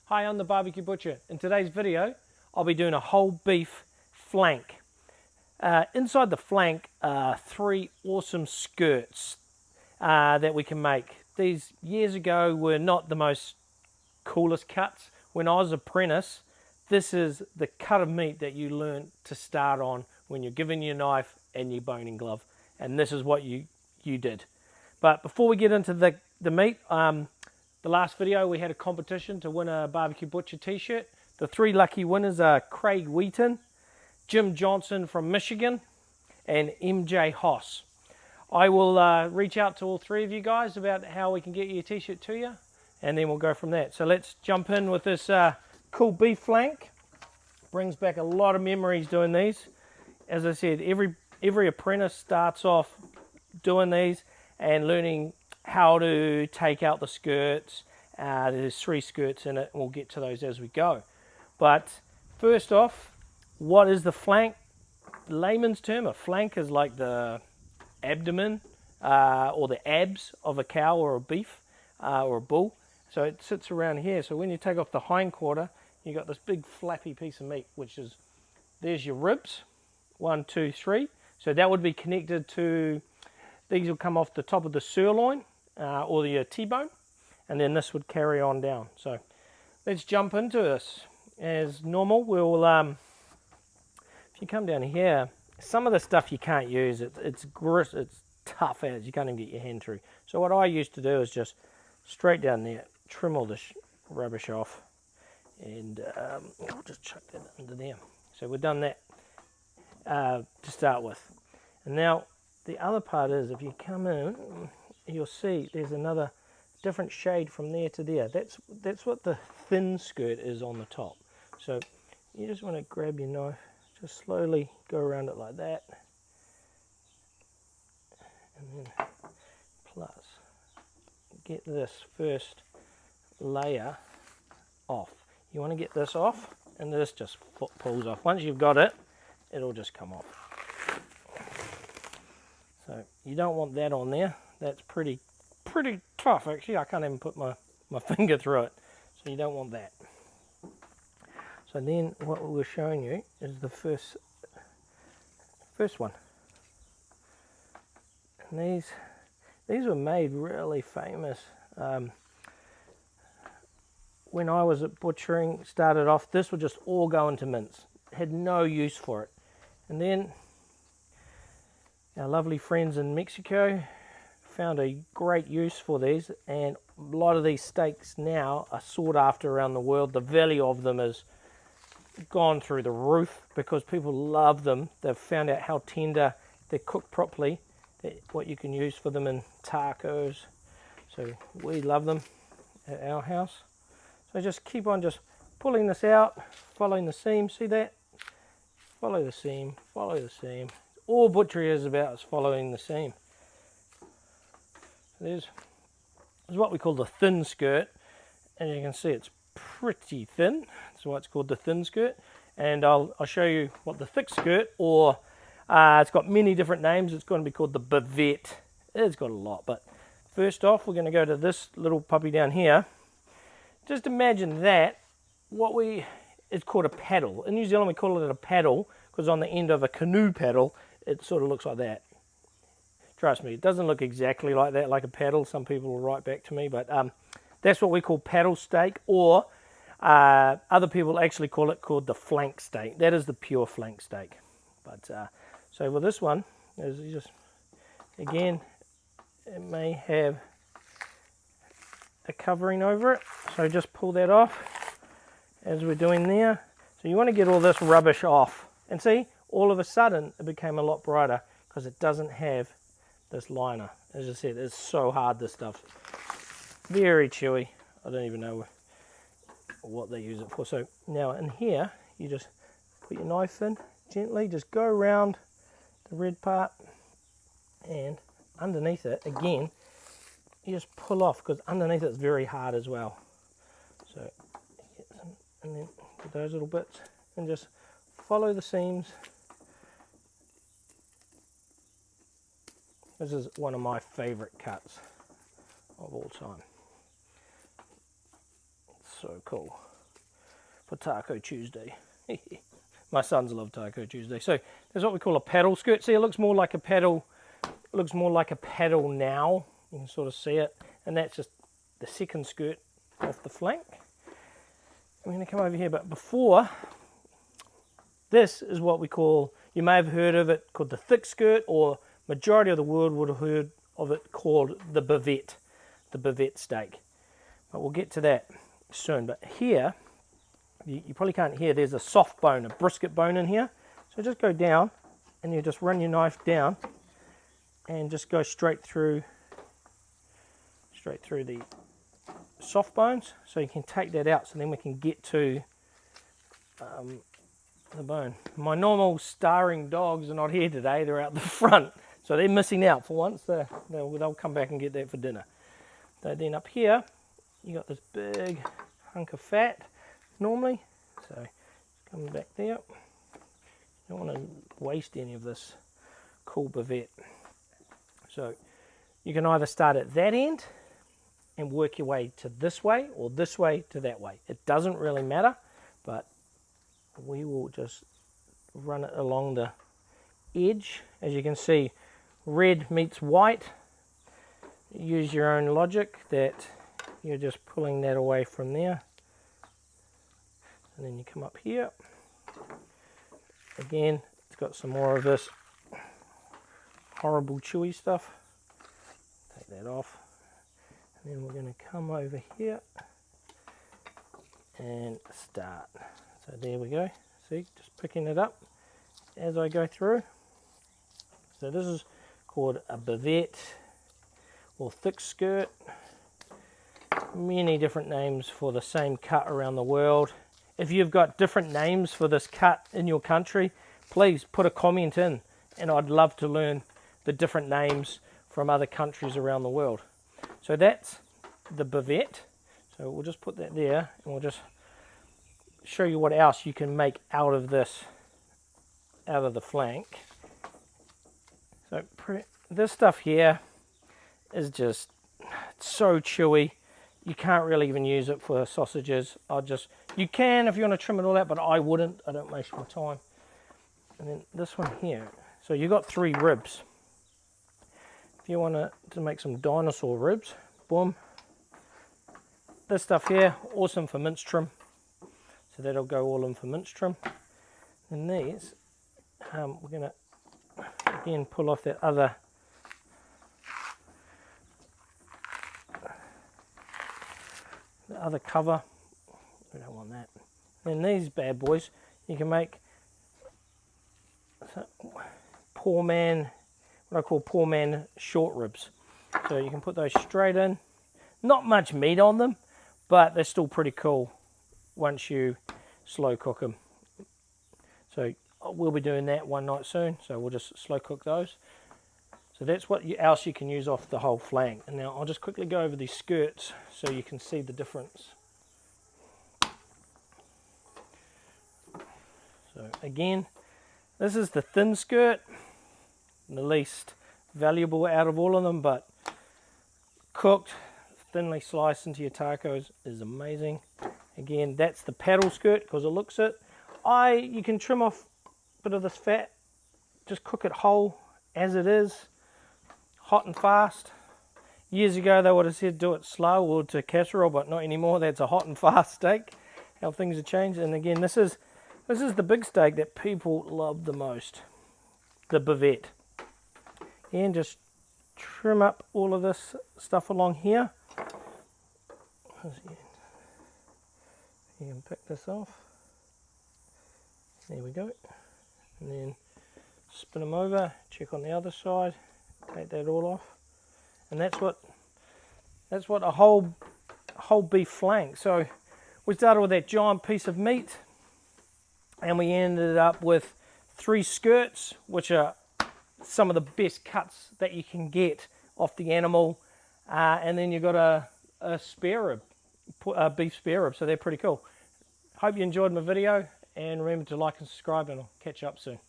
Hi, I'm the BBQ Butcher. In today's video, I'll be doing a whole beef flank. Inside the flank are three awesome skirts that we can make. These years ago were not the most coolest cuts. When I was an apprentice, this is the cut of meat that you learn to start on when you're given your knife and your boning glove. And this is what you did. But before we get into the meat, the last video we had a competition to win a BBQ Butcher t-shirt. The three lucky winners are Craig Wheaton, Jim Johnson from Michigan, and MJ Hoss. I will reach out to all three of you guys about how we can get your t-shirt to you, and then we'll go from that. So let's jump in with this cool beef flank. Brings back a lot of memories doing these. As I said, every apprentice starts off doing these and learning how to take out the skirts. There's three skirts in it, and we'll get to those as we go. But first off, what is the flank? Layman's term, a flank is like the abdomen or the abs of a cow or a beef or a bull. So it sits around here. So when you take off the hind quarter, you got this big flappy piece of meat, which is, there's your ribs, 1, 2, 3. So that would be connected to, these will come off the top of the sirloin or the T-bone, and then this would carry on down. So let's jump into this. As normal, we'll, if you come down here, some of the stuff you can't use, it's tough as, you can't even get your hand through. So what I used to do is just straight down there, trim all this rubbish off, and I'll just chuck that under there. So we've done that to start with. And now the other part is, if you come in, you'll see there's another different shade from there to there. That's what the thin skirt is on the top. So you just want to grab your knife, just slowly go around it like that, and then plus get this first layer off. You want to get this off, and this just pulls off. Once you've got it, it'll just come off. So you don't want that on there. That's pretty tough, actually. I can't even put my finger through it. So you don't want that. So then what we were showing you is the first one. And these were made really famous. When I was at butchering, started off, this would just all go into mince. Had no use for it. And then our lovely friends in Mexico found a great use for these, and a lot of these steaks now are sought after around the world. The value of them has gone through the roof because people love them. They've found out how tender, they're cooked properly, what you can use for them in tacos. So we love them at our house. So just keep on just pulling this out, following the seam. See that? Follow the seam, follow the seam. All butchery is about is following the seam. There's what we call the thin skirt. As you can see, it's pretty thin. That's why it's called the thin skirt. And I'll show you what the thick skirt, or it's got many different names. It's going to be called the bavette. It's got a lot. But first off, we're going to go to this little puppy down here. Just imagine that. It's called a paddle. In New Zealand, we call it a paddle because on the end of a canoe paddle, it sort of looks like that. Trust me, it doesn't look exactly like that, like a paddle. Some people will write back to me, but that's what we call paddle steak, or other people actually call the flank steak. That is the pure flank steak. But so with this one, is just, again, it may have a covering over it, so just pull that off as we're doing there. So you want to get all this rubbish off, and see, all of a sudden it became a lot brighter because it doesn't have this liner. As I said, it's so hard, this stuff. Very chewy. I don't even know what they use it for. So now in here, you just put your knife in gently, just go around the red part, and underneath it, again, you just pull off because underneath it's very hard as well. So get some, and then get those little bits, and just follow the seams. This is one of my favorite cuts of all time. It's so cool. for Taco Tuesday. My sons love Taco Tuesday. So there's what we call a paddle skirt. See, it looks more like a paddle. It looks more like a paddle now. You can sort of see it, and that's just the second skirt off the flank. I'm going to come over here, but before, this is what we call, you may have heard of it called the thick skirt, or majority of the world would have heard of it called the bavette steak. But we'll get to that soon. But here, you probably can't hear, there's a soft bone, a brisket bone in here. So just go down, and you just run your knife down, and just go straight through the soft bones, so you can take that out, so then we can get to the bone. My normal starring dogs are not here today, they're out the front, so they're missing out for once. They'll come back and get that for dinner. So then up here, you got this big hunk of fat normally, so coming back there. You don't want to waste any of this cool bavette. So you can either start at that end and work your way to this way, or this way to that way. It doesn't really matter, but we will just run it along the edge. As you can see, red meets white. Use your own logic that you're just pulling that away from there. And then you come up here. Again, it's got some more of this horrible chewy stuff. Take that off. Then we're going to come over here and start. So there we go. See, just picking it up as I go through. So this is called a bavette or thick skirt. Many different names for the same cut around the world. If you've got different names for this cut in your country, please put a comment in, and I'd love to learn the different names from other countries around the world. So that's the bavette. So we'll just put that there, and we'll just show you what else you can make out of this, out of the flank. So this stuff here is just so chewy. You can't really even use it for sausages. You can if you want to trim it all out, but I wouldn't. I don't waste my time. And then this one here. So you got 3 ribs. If you want to make some dinosaur ribs, boom. This stuff here, awesome for mince trim. So that'll go all in for mince trim. And these, we're going to again pull off that other cover. We don't want that. Then these bad boys, you can make poor man, what I call poor man short ribs. So you can put those straight in. Not much meat on them, but they're still pretty cool once you slow cook them. So we'll be doing that one night soon, so we'll just slow cook those. So that's what else you can use off the whole flank. And now I'll just quickly go over these skirts so you can see the difference. So again, this is the thin skirt, the least valuable out of all of them, but cooked, thinly sliced into your tacos is amazing. Again, that's the paddle skirt because it looks it. You can trim off a bit of this fat, just cook it whole as it is, hot and fast. Years ago they would have said do it slow or to casserole, but not anymore. That's a hot and fast steak. How things have changed. And again, this is the big steak that people love the most, the bavette. And just trim up all of this stuff along here. You can pick this off. There we go. And then spin them over, check on the other side, take that all off. And that's what a whole beef flank. So we started with that giant piece of meat, and we ended up with 3 skirts, which are some of the best cuts that you can get off the animal. And then you've got a spare rib, a beef spare rib, so they're pretty cool. Hope you enjoyed my video, and remember to like and subscribe, and I'll catch you up soon.